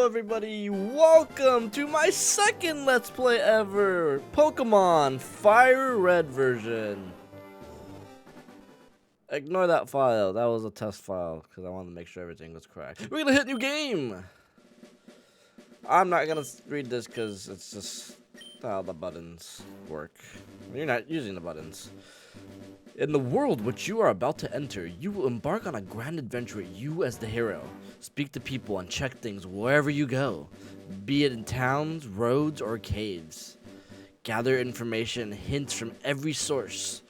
Hello everybody, welcome to my second Let's Play ever, Pokemon Fire-Red version. Ignore that file, that was a test file, because I wanted to make sure everything was correct. We're gonna hit new game! I'm not gonna read this because it's just how the buttons work. You're not using the buttons. In the world which you are about to enter, you will embark on a grand adventure, you as the hero. Speak to people and check things wherever you go, be it in towns, roads, or caves. Gather information and hints from every source.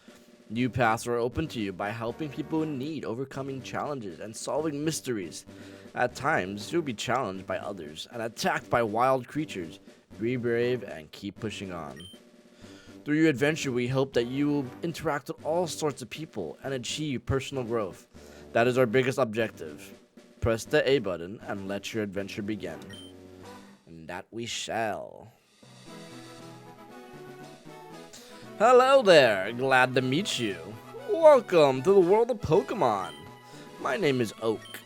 New paths are open to you by helping people in need, overcoming challenges, and solving mysteries. At times, you'll be challenged by others and attacked by wild creatures. Be brave and keep pushing on. Through your adventure, we hope that you will interact with all sorts of people and achieve personal growth. That is our biggest objective. Press the A button and let your adventure begin. And that we shall. Hello there, glad to meet you. Welcome to the world of Pokemon. My name is Oak.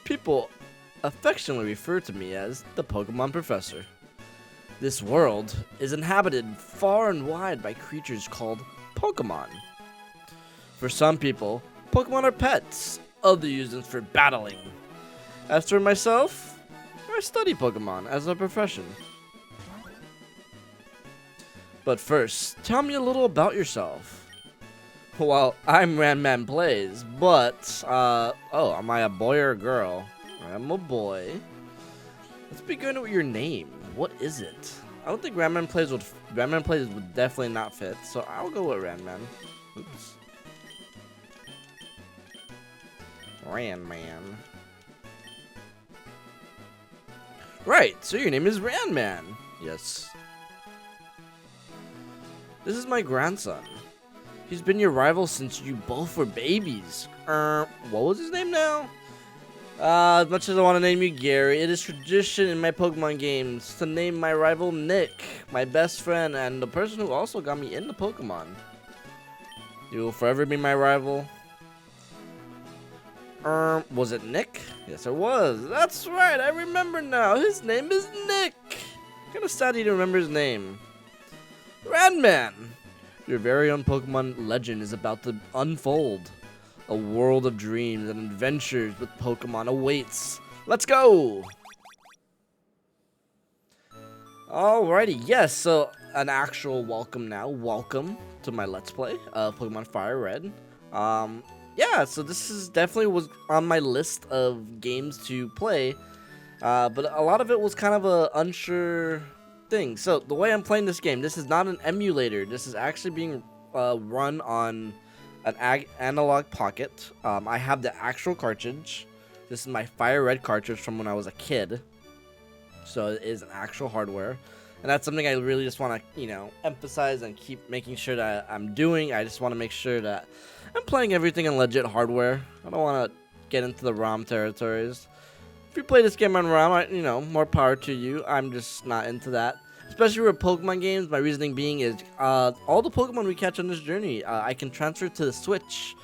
People affectionately refer to me as the Pokemon Professor. This world is inhabited far and wide by creatures called Pokemon. For some people, Pokemon are pets, others use them for battling. As for myself, I study Pokemon as a profession. But first, tell me a little about yourself. Well, I'm Ranman Plays, but, oh, am I a boy or a girl? I'm a boy. Let's begin with your name. What is it? I don't think Ranman Plays would definitely not fit, so I'll go with Ranman. Oops. Ranman. Right, so your name is Ranman. Yes. This is my grandson. He's been your rival since you both were babies. What was his name now? As much as I want to name you Gary, it is tradition in my Pokemon games to name my rival Nick, my best friend, and the person who also got me into Pokemon. You will forever be my rival. Was it Nick? Yes, it was. That's right, I remember now. His name is Nick. Kinda sad he didn't remember his name. Ranman, your very own Pokemon legend is about to unfold. A world of dreams and adventures with Pokemon awaits. Let's go! Alrighty, yes, so an actual welcome now. Welcome to my Let's Play of Pokemon Fire-Red. Yeah, so this is definitely was on my list of games to play, but a lot of it was kind of a unsure thing. So the way I'm playing this game, this is not an emulator. This is actually being run on an analog pocket. I have the actual cartridge. This is my Fire-Red cartridge from when I was a kid. So it is an actual hardware. And that's something I really just want to, you know, emphasize and keep making sure that I'm doing. I just want to make sure that I'm playing everything on legit hardware. I don't want to get into the ROM territories. If you play this game on ROM, you know, more power to you. I'm just not into that. Especially with Pokemon games, my reasoning being is all the Pokemon we catch on this journey, I can transfer to the Switch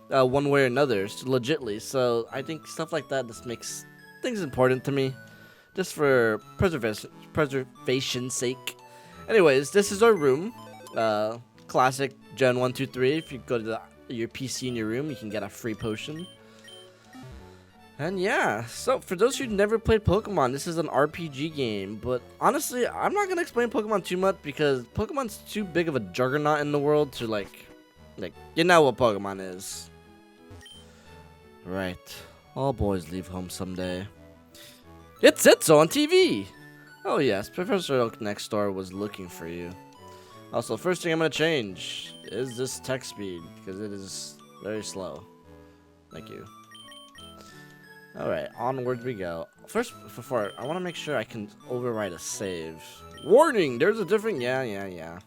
one way or another, legitly. So I think stuff like that just makes things important to me, just for preservation's sake. Anyways, this is our room, classic Gen 1, 2, 3. If you go to your PC in your room, you can get a free potion. And yeah, so for those who never played Pokemon, this is an RPG game, but honestly, I'm not gonna explain Pokemon too much because Pokemon's too big of a juggernaut in the world to like, you know what Pokemon is. Right, all boys leave home someday. It's on TV! Oh yes, Professor Oak next door was looking for you. Also, first thing I'm gonna change is this text speed, because it is very slow. Thank you. Alright, onwards we go. First, before, I want to make sure I can override a save. Warning! There's a different... Yeah.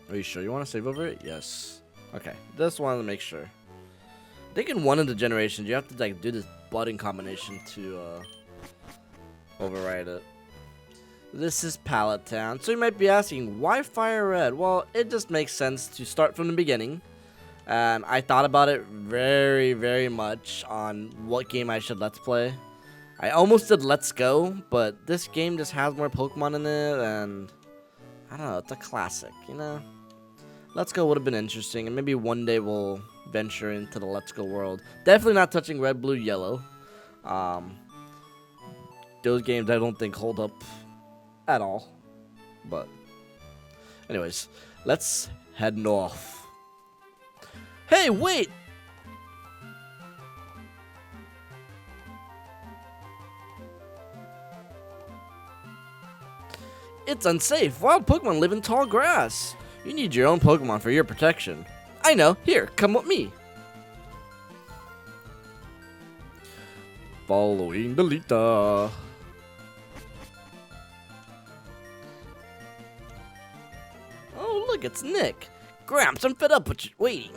Are you sure you want to save over it? Yes. Okay, just wanted to make sure. I think in one of the generations, you have to like do this button combination to override it. This is Pallet Town. So you might be asking, why Fire-Red? Well, it just makes sense to start from the beginning. I thought about it very, very much on what game I should let's play. I almost did Let's Go, but this game just has more Pokemon in it, and I don't know, it's a classic, you know? Let's Go would have been interesting, and maybe one day we'll venture into the Let's Go world. Definitely not touching Red, Blue, Yellow. Those games I don't think hold up at all. But anyways, let's head north. Hey, wait! It's unsafe. Wild Pokemon live in tall grass. You need your own Pokemon for your protection. I know. Here, come with me. Following the leader. Oh, look, it's Nick. Gramps, I'm fed up with you waiting.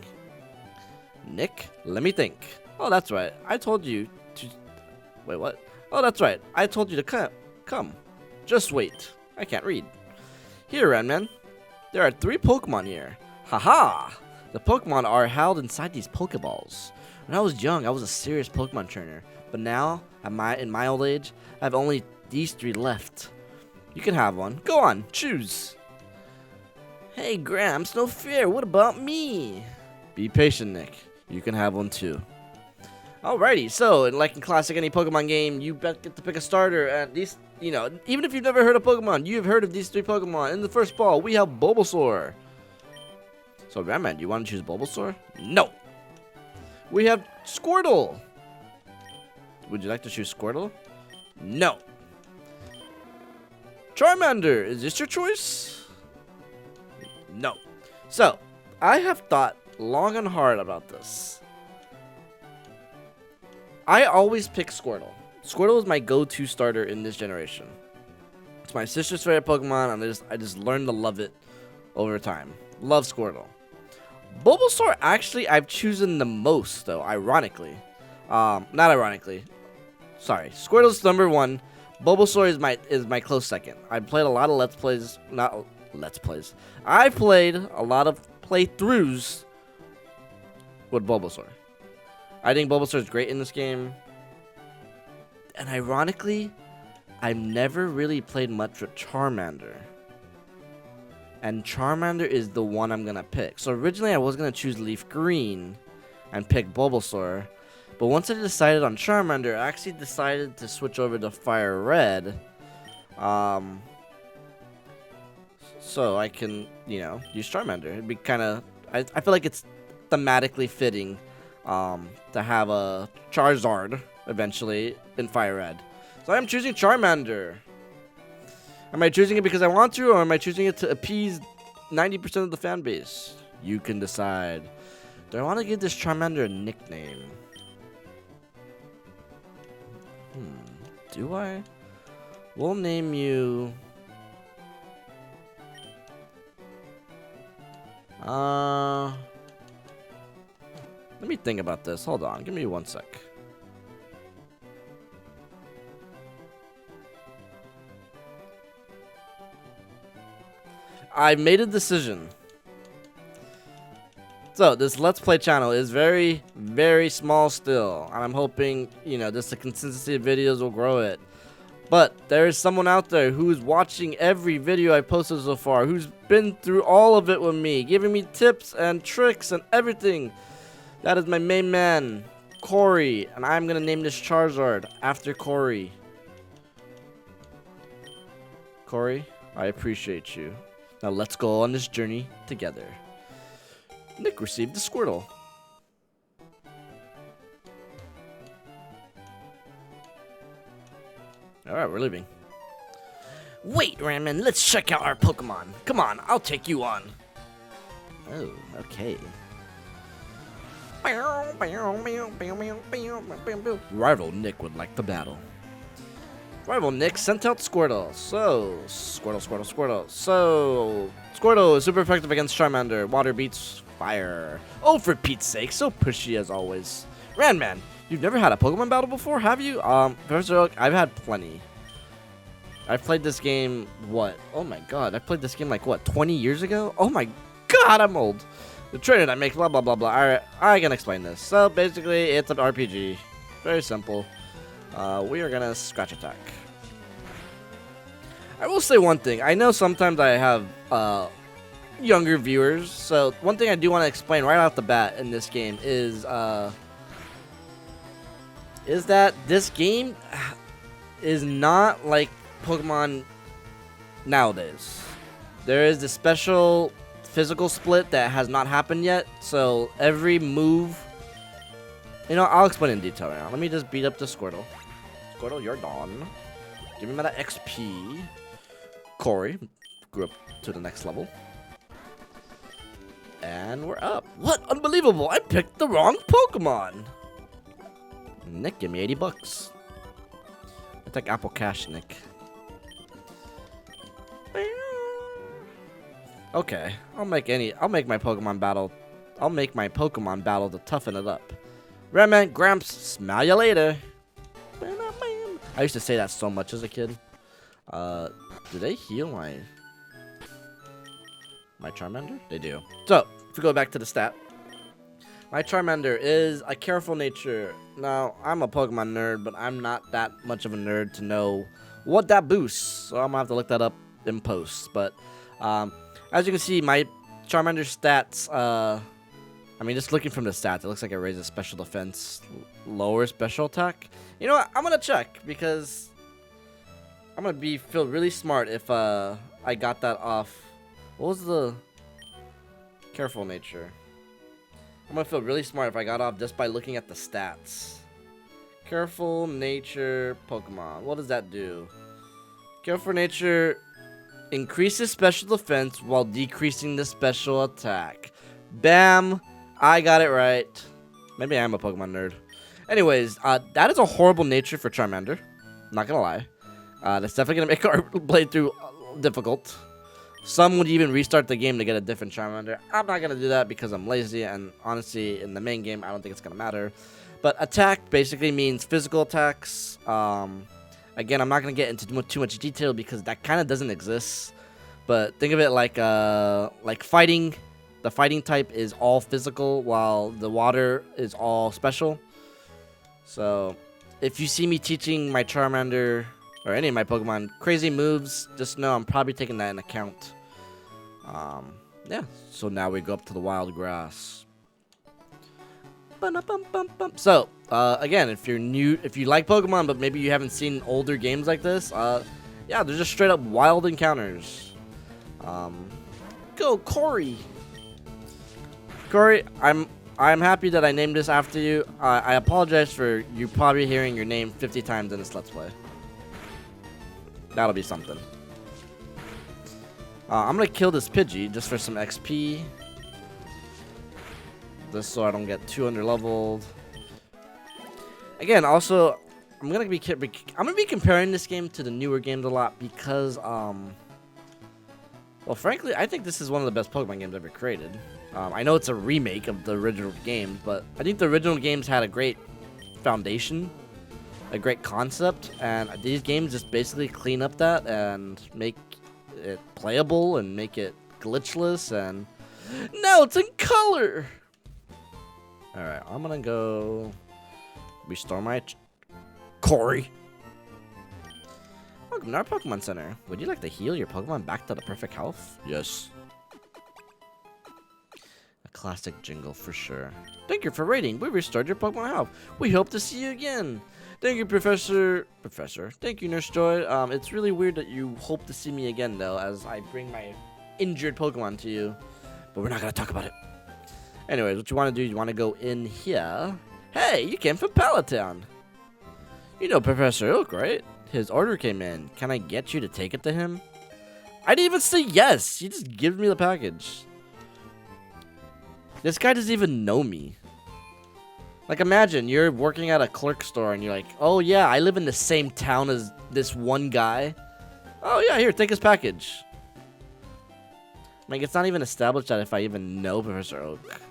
Nick, let me think. Oh, that's right. I told you to... Wait, what? Oh, that's right. I told you to come. Just wait. I can't read. Here, Renman. There are 3 Pokemon here. Haha! The Pokemon are held inside these Pokeballs. When I was young, I was a serious Pokemon trainer. But now, in my old age, I have only these 3 left. You can have one. Go on, choose. Hey, Gramps, no fair. What about me? Be patient, Nick. You can have one too. Alrighty, so like in classic any Pokemon game, you get to pick a starter, and these, you know, even if you've never heard of Pokemon, you've heard of these 3 Pokemon. In the first ball, we have Bulbasaur. So, Ramman, do you want to choose Bulbasaur? No. We have Squirtle. Would you like to choose Squirtle? No. Charmander, is this your choice? No. So, I have thought long and hard about this. I always pick Squirtle. Squirtle is my go-to starter in this generation. It's my sister's favorite Pokemon, and I just learned to love it over time. Love Squirtle. Bulbasaur, actually, I've chosen the most, though, ironically. Not ironically. Sorry. Squirtle's number 1. Bulbasaur is my close second. I played a lot of Let's Plays. Not Let's Plays. I played a lot of playthroughs with Bulbasaur. I think Bulbasaur is great in this game. And ironically, I've never really played much with Charmander. And Charmander is the one I'm going to pick. So originally I was going to choose Leaf Green and pick Bulbasaur. But once I decided on Charmander, I actually decided to switch over to Fire-Red. So I can, you know, use Charmander. It'd be kind of... I feel like it's thematically fitting to have a Charizard eventually in Fire-Red. So I'm choosing Charmander. Am I choosing it because I want to, or am I choosing it to appease 90% of the fan base? You can decide. Do I want to give this Charmander a nickname? Do I? We'll name you... Let me think about this. Hold on. Give me 1 sec. I've made a decision. So, this Let's Play channel is very, very small still. And I'm hoping, you know, just the consistency of videos will grow it. But there is someone out there who's watching every video I posted so far, who's been through all of it with me, giving me tips and tricks and everything. That is my main man, Corey, and I'm gonna name this Charizard after Corey. Corey, I appreciate you. Now let's go on this journey together. Nick received the Squirtle. Alright, we're leaving. Wait, Ramman, let's check out our Pokemon. Come on, I'll take you on. Oh, okay. Rival Nick would like the battle. Rival Nick sent out Squirtle. So, Squirtle. So, Squirtle is super effective against Charmander. Water beats fire. Oh, for Pete's sake, so pushy as always. Ranman, you've never had a Pokemon battle before, have you? Professor Oak, I've had plenty. I've played this game, what? Oh my god, I played this game like, what, 20 years ago? Oh my god, I'm old. The trainer that makes blah blah blah blah. Alright, I can explain this. So basically, it's an RPG. Very simple. We are gonna scratch attack. I will say one thing. I know sometimes I have younger viewers, so one thing I do want to explain right off the bat in this game is that this game is not like Pokemon nowadays. There is this special physical split that has not happened yet, so every move... You know, I'll explain in detail right now. Let me just beat up the Squirtle. Squirtle, you're done. Give me that XP. Corey grew up to the next level. And we're up. What? Unbelievable! I picked the wrong Pokemon! Nick, give me 80 bucks. I take Apple Cash, Nick. Okay, I'll make my Pokemon battle to toughen it up. Redman, Gramps, smell ya later. I used to say that so much as a kid. Do they heal my Charmander? They do. So, if we go back to the stat. My Charmander is a careful nature. Now, I'm a Pokemon nerd, but I'm not that much of a nerd to know what that boosts. So I'm gonna have to look that up in post. But, as you can see, my Charmander stats, I mean, just looking from the stats, it looks like it raises special defense, lower special attack. You know what? I'm gonna check, because I'm gonna feel really smart if I got that off. What was the careful nature? I'm gonna feel really smart if I got off just by looking at the stats. Careful nature Pokemon. What does that do? Careful nature increases special defense while decreasing the special attack. Bam! I got it right. Maybe I am a Pokemon nerd. Anyways, that is a horrible nature for Charmander. Not gonna lie. That's definitely gonna make our playthrough difficult. Some would even restart the game to get a different Charmander. I'm not gonna do that because I'm lazy, and honestly, in the main game, I don't think it's gonna matter. But attack basically means physical attacks. Again, I'm not gonna get into too much detail because that kind of doesn't exist. But think of it like fighting. The fighting type is all physical, while the water is all special. So, if you see me teaching my Charmander or any of my Pokemon crazy moves, just know I'm probably taking that into account. Yeah. So now we go up to the wild grass. So, again, if you like Pokemon, but maybe you haven't seen older games like this, yeah, they're just straight up wild encounters. Go, Corey! Corey, I'm happy that I named this after you. I apologize for you probably hearing your name 50 times in this Let's Play. That'll be something. I'm gonna kill this Pidgey just for some XP. Just so I don't get too under leveled. Again, also, I'm gonna be comparing this game to the newer games a lot because, well, frankly, I think this is one of the best Pokemon games ever created. I know it's a remake of the original game, but I think the original games had a great foundation, a great concept, and these games just basically clean up that and make it playable and make it glitchless, and now it's in color! Alright, I'm gonna go restore my Corey. Welcome to our Pokemon Center. Would you like to heal your Pokemon back to the perfect health? Yes. A classic jingle for sure. Thank you for raiding. We restored your Pokemon health. We hope to see you again. Thank you, Professor. Thank you, Nurse Joy. It's really weird that you hope to see me again, though, as I bring my injured Pokemon to you. But we're not gonna talk about it. Anyways, what you want to do, you want to go in here. Hey, you came from Pallet Town. You know Professor Oak, right? His order came in. Can I get you to take it to him? I didn't even say yes. He just gives me the package. This guy doesn't even know me. Like, imagine you're working at a clerk store and you're like, oh yeah, I live in the same town as this one guy. Oh yeah, here, take his package. Like, it's not even established that if I even know Professor Oak.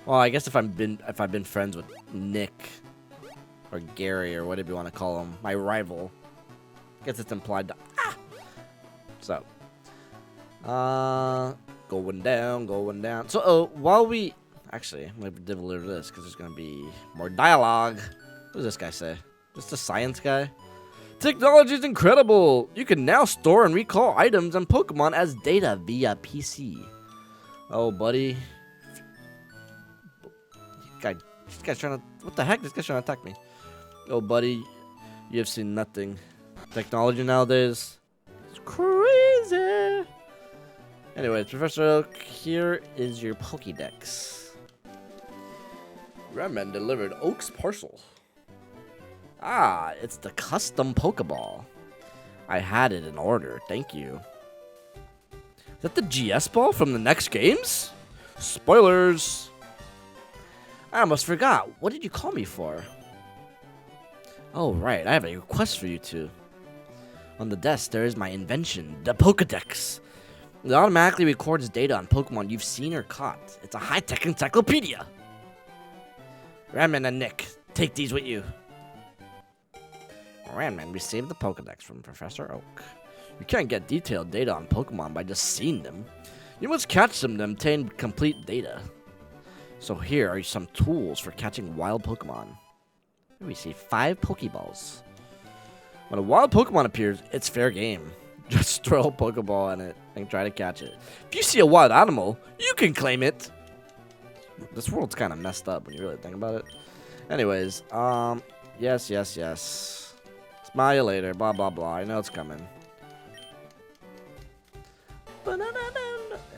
Well, I guess if I've been friends with Nick or Gary or whatever you want to call him, my rival. I guess it's implied that. So, going down. So, while we actually, I'm gonna deliver this because there's gonna be more dialogue. What does this guy say? Just a science guy? Technology is incredible! You can now store and recall items and Pokemon as data via PC. Oh, buddy. This guy's trying to... What the heck? This guy's trying to attack me. Oh, buddy. You have seen nothing. Technology nowadays. It's crazy! Anyways, Professor Oak, here is your Pokédex. Redman delivered Oak's parcel. Ah, it's the custom Pokeball. I had it in order, thank you. Is that the GS ball from the next games? Spoilers! I almost forgot. What did you call me for? Oh, right. I have a request for you two. On the desk, there is my invention, the Pokédex. It automatically records data on Pokemon you've seen or caught. It's a high-tech encyclopedia. Ramman and Nick, take these with you. Ramman received the Pokédex from Professor Oak. You can't get detailed data on Pokemon by just seeing them. You must catch them to obtain complete data. So here are some tools for catching wild Pokemon. We receive 5 Pokeballs. When a wild Pokemon appears, it's fair game. Just throw a Pokeball in it and try to catch it. If you see a wild animal, you can claim it. This world's kind of messed up when you really think about it. Anyways, yes. Smile you later, blah, blah, blah. I know it's coming.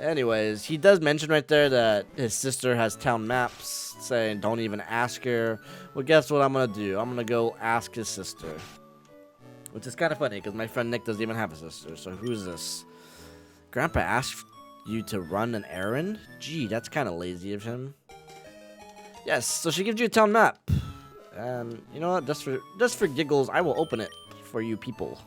Anyways, he does mention right there that his sister has town maps, saying don't even ask her. Well, guess what I'm going to do? I'm going to go ask his sister. Which is kind of funny, because my friend Nick doesn't even have a sister, so who's this? Grandpa asked you to run an errand? Gee, that's kind of lazy of him. Yes, so she gives you a town map. And you know what? Just for giggles, I will open it for you people.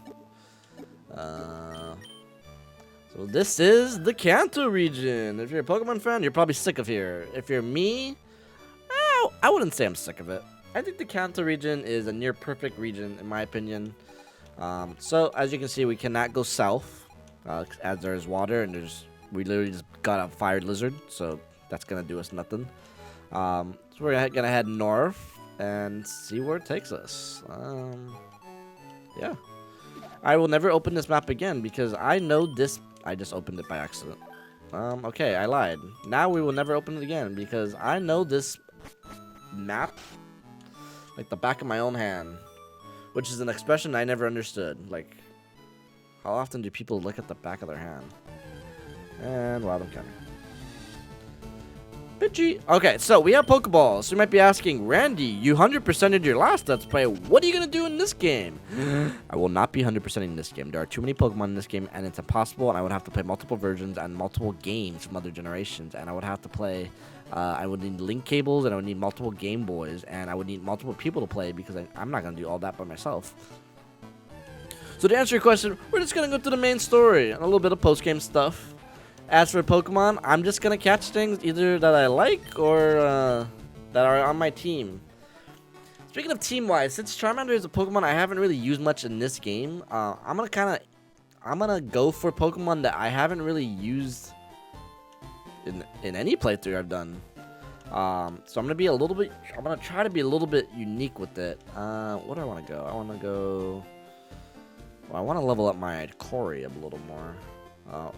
So this is the Kanto region. If you're a Pokemon fan, you're probably sick of here. If you're me, I wouldn't say I'm sick of it. I think the Kanto region is a near perfect region, in my opinion. So as you can see, we cannot go south, as there's water and we literally just got a fired lizard, so that's gonna do us nothing. So we're gonna head north and see where it takes us. Yeah. I will never open this map again because I know this. I just opened it by accident. Okay, I lied. Now we will never open it again because I know this map like the back of my own hand, which is an expression I never understood. Like, how often do people look at the back of their hand? And wow, I'm coming. Bitchy. Okay, so we have Pokeballs. So you might be asking, Randy, you 100%ed your last Let's Play. What are you going to do in this game? I will not be 100%ing in this game. There are too many Pokemon in this game, and it's impossible, and I would have to play multiple versions and multiple games from other generations, and I would have to play... I would need link cables, and I would need multiple Game Boys, and I would need multiple people to play because I'm not going to do all that by myself. So to answer your question, we're just going to go to the main story and a little bit of post-game stuff. As for Pokemon, I'm just going to catch things either that I like or that are on my team. Speaking of team-wise, since Charmander is a Pokemon I haven't really used much in this game, I'm going to go for Pokemon that I haven't really used in any playthrough I've done. So I'm going to try to be a little bit unique with it. What do I want to go? Well, I want to level up my Corey a little more.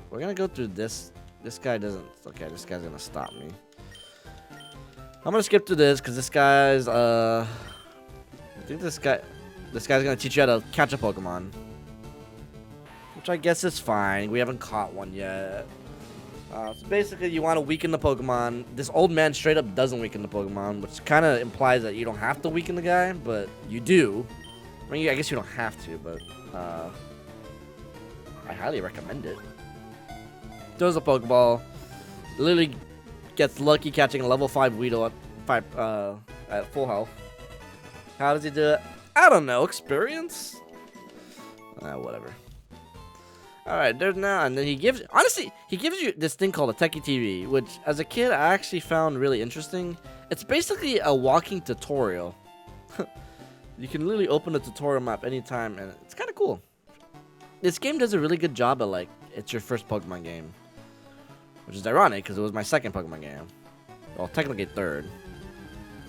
We're gonna go through this. This guy doesn't. Okay, this guy's gonna stop me. I'm gonna skip through this because this guy's. I think this guy's gonna teach you how to catch a Pokemon, which I guess is fine. We haven't caught one yet. So basically, you want to weaken the Pokemon. This old man straight up doesn't weaken the Pokemon, which kind of implies that you don't have to weaken the guy, but you do. I mean, I guess you don't have to, but I highly recommend it. Throws a Pokeball. Literally gets lucky catching a level 5 Weedle at full health. How does he do it? I don't know. Experience? Whatever. Alright, there's now. And then he gives you this thing called a Techie TV, which as a kid I actually found really interesting. It's basically a walking tutorial. You can literally open the tutorial map anytime, and it's kind of cool. This game does a really good job at, it's your first Pokemon game. Which is ironic, because it was my second Pokemon game. Well, technically third.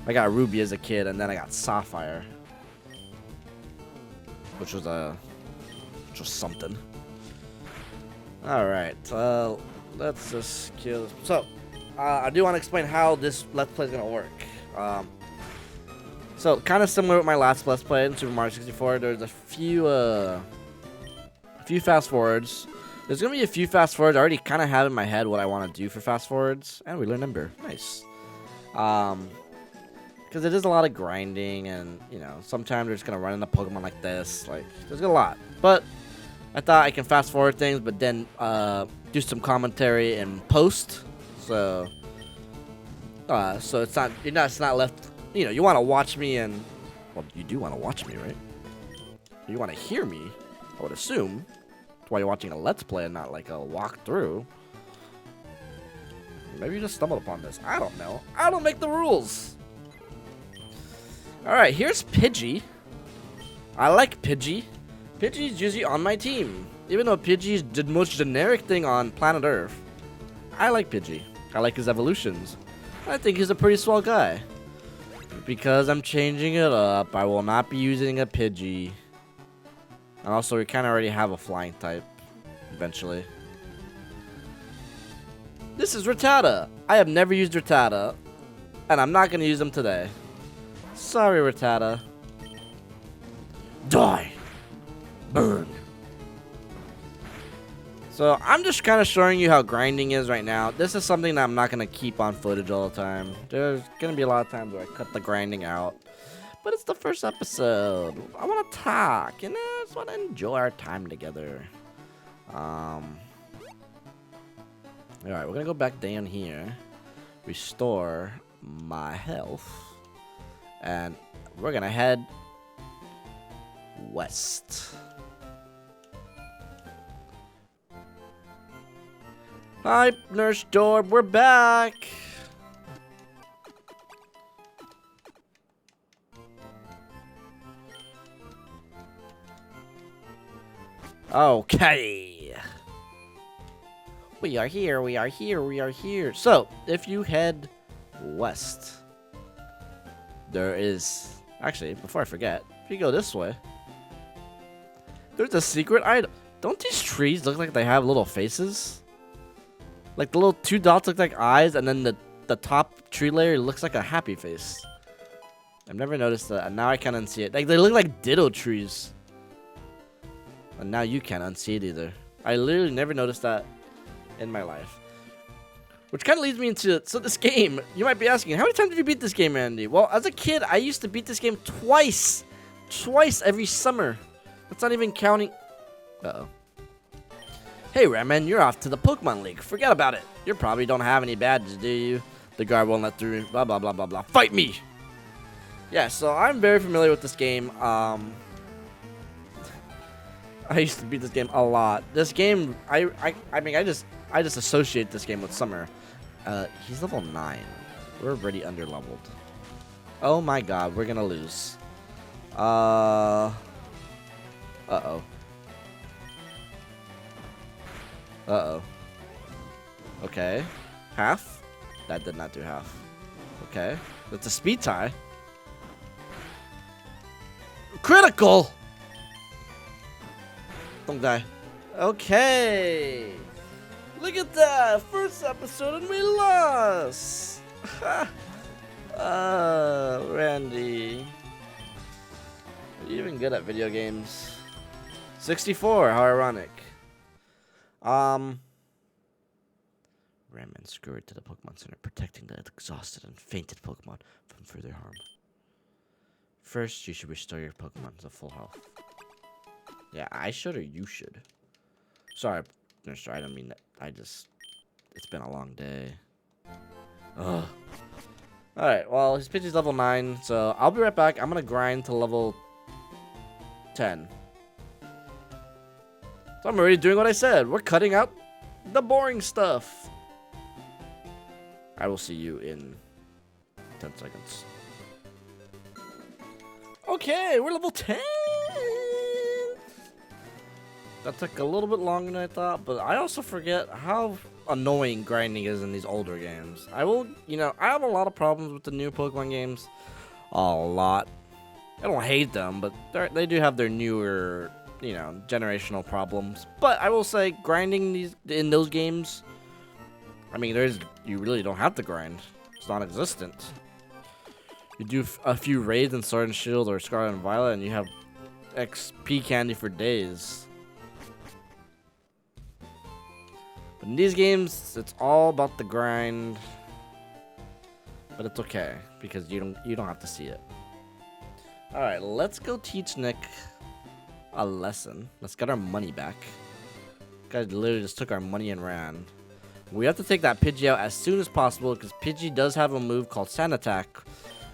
I got Ruby as a kid, and then I got Sapphire, which was something. All right, let's just kill. So, I do want to explain how this Let's Play is gonna work. So kind of similar with my last Let's Play in Super Mario 64. There's a few fast forwards. There's gonna be a few fast forwards. I already kind of have in my head what I want to do for fast forwards, and we learn Ember. Nice. Because it is a lot of grinding, and you know, sometimes they're just gonna run into Pokemon like this. Like, there's a lot. But I thought I can fast forward things, but then do some commentary in post. So it's not left. You know, you want to watch me, and well, you do want to watch me, right? You want to hear me, I would assume. That's why you're watching a Let's Play and not like a walkthrough. Maybe you just stumbled upon this. I don't know. I don't make the rules. All right, here's Pidgey. I like Pidgey. Pidgey's usually on my team, even though Pidgey's the most generic thing on planet Earth. I like Pidgey. I like his evolutions. I think he's a pretty swell guy. Because I'm changing it up, I will not be using a Pidgey. And also, we kind of already have a flying type, eventually. This is Rattata. I have never used Rattata, and I'm not going to use them today. Sorry, Rattata. Die! Burn! So, I'm just kind of showing you how grinding is right now. This is something that I'm not going to keep on footage all the time. There's going to be a lot of times where I cut the grinding out. But it's the first episode. I want to talk, and I just want to enjoy our time together. Alright, we're going to go back down here. Restore my health. And we're going to head west. Hi, Nurse Dorb, we're back! Okay. We are here, we are here, we are here. So, if you head west, there is... Actually, before I forget, if you go this way, there's a secret item. Don't these trees look like they have little faces? Like the little two dots look like eyes, and then the top tree layer looks like a happy face. I've never noticed that, and now I can't unsee it. Like they look like ditto trees. And now you can't unsee it either. I literally never noticed that in my life. Which kind of leads me into this game. You might be asking, how many times did you beat this game, Andy? Well, as a kid, I used to beat this game twice. Twice every summer. That's not even counting. Uh-oh. Hey, Redman, you're off to the Pokemon League. Forget about it. You probably don't have any badges, do you? The guard won't let through. Blah, blah, blah, blah, blah. Fight me! Yeah, so I'm very familiar with this game. I used to beat this game a lot. This game, I mean, I just associate this game with summer. He's level 9. We're already under-leveled. Oh my god, we're gonna lose. Uh-oh. Uh-oh. Okay. Half? That did not do half. Okay. That's a speed tie. Critical! Don't die. Okay. Look at that. First episode and we lost. Randy. Are you even good at video games? 64. How ironic. Ramman scurried to the Pokemon Center, protecting the exhausted and fainted Pokemon from further harm. First, you should restore your Pokemon to full health. Yeah, I should or you should. Sorry, Nurse, I don't mean that. It's been a long day. Ugh. Alright, well, his pitch is level 9, so I'll be right back. I'm gonna grind to level 10. So I'm already doing what I said. We're cutting out the boring stuff. I will see you in 10 seconds. Okay, we're level 10. That took a little bit longer than I thought, but I also forget how annoying grinding is in these older games. I have a lot of problems with the new Pokemon games. A lot. I don't hate them, but they do have their newer, generational problems. But I will say, grinding in those games, I mean, you really don't have to grind. It's non-existent. You do a few raids in Sword and Shield or Scarlet and Violet, and you have XP candy for days. But in these games, it's all about the grind. But it's okay because you don't have to see it. All right, let's go teach Nick a lesson. Let's get our money back. Guy literally just took our money and ran. We have to take that Pidgey out as soon as possible because Pidgey does have a move called Sand Attack,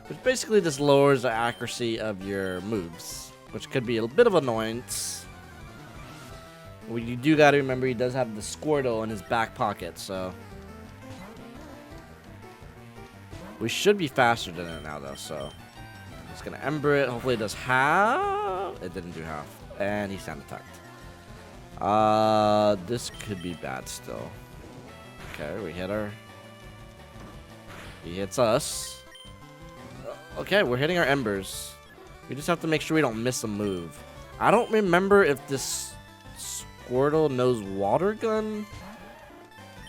which basically just lowers the accuracy of your moves, which could be a bit of annoyance. You do gotta remember he does have the Squirtle in his back pocket, so we should be faster than it now, though. So just gonna Ember it. Hopefully it does half. It didn't do half, and he Sand Attacked. This could be bad still. Okay, we hit her. He hits us. Okay, we're hitting our Embers. We just have to make sure we don't miss a move. I don't remember if this Squirtle knows Water Gun.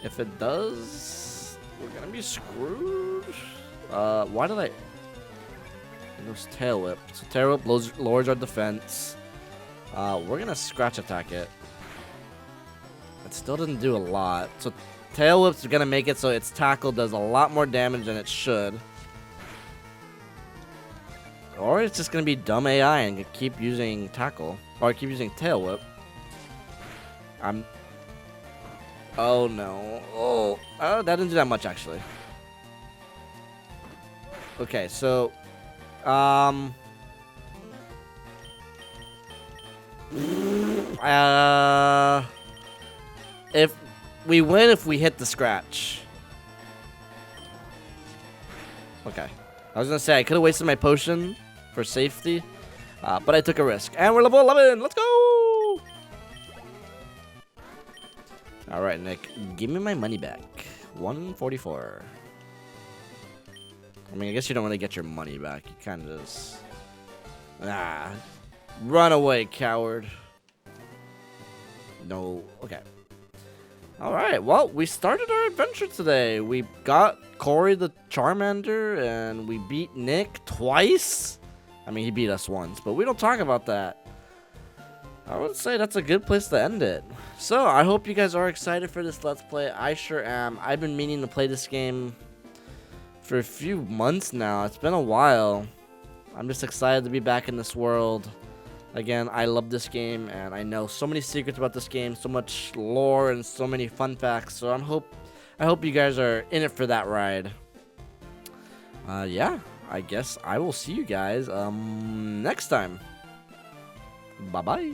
If it does, we're gonna be screwed. Why did I? It knows Tail Whip. So Tail Whip lowers our defense. We're gonna Scratch Attack it. It still didn't do a lot. So Tail Whip's gonna make it so its tackle does a lot more damage than it should. Or it's just gonna be dumb AI and keep using tackle. Or keep using Tail Whip. Oh no. Oh, that didn't do that much actually. Okay, so if we win if we hit the scratch. Okay. I was gonna say I could have wasted my potion for safety, but I took a risk. And we're level 11. Let's go! All right, Nick, give me my money back. 144. I mean, I guess you don't really get your money back. You kind of just... Run away, coward. No. Okay. All right. Well, we started our adventure today. We got Corey the Charmander, and we beat Nick twice. I mean, he beat us once, but we don't talk about that. I would say that's a good place to end it. So, I hope you guys are excited for this Let's Play. I sure am. I've been meaning to play this game for a few months now. It's been a while. I'm just excited to be back in this world. Again, I love this game, and I know so many secrets about this game, so much lore, and so many fun facts. So I hope you guys are in it for that ride. Yeah, I guess I will see you guys next time. Bye-bye.